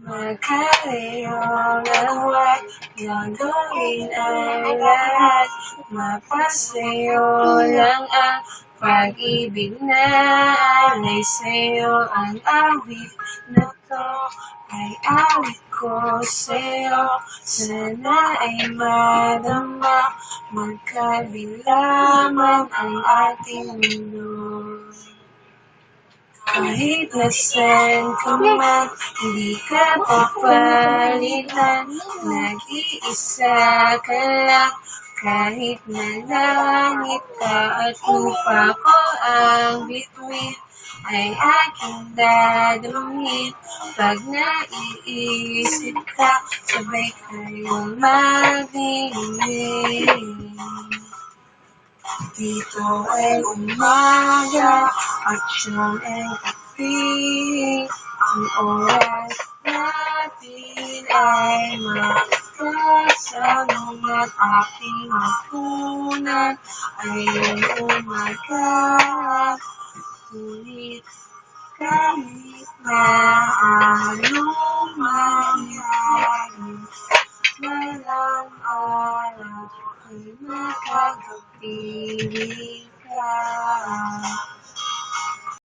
Magkaliyong ang huwag gagawin ang lahat. Mapasayo lang ang pag-ibig na alay sa'yo. Ang awit na to ay awit ko sa'yo. Sana ay madama, magkabila man ang ating mundo. Kahit nasan ka man, hindi ka papalitan. Nag-iisa ka lang, kahit na langit ka at lupa ko ang bituin, ay aking dadamhin. Pag naiisip ka, sabay kayong magdilim. Dito ay umaga at siyang ay gabi. Ang oras natin ay magkasama at aking hapunan ay umaga. Ngunit kahit na anong mangyari, walang araw ay makakapiling ka.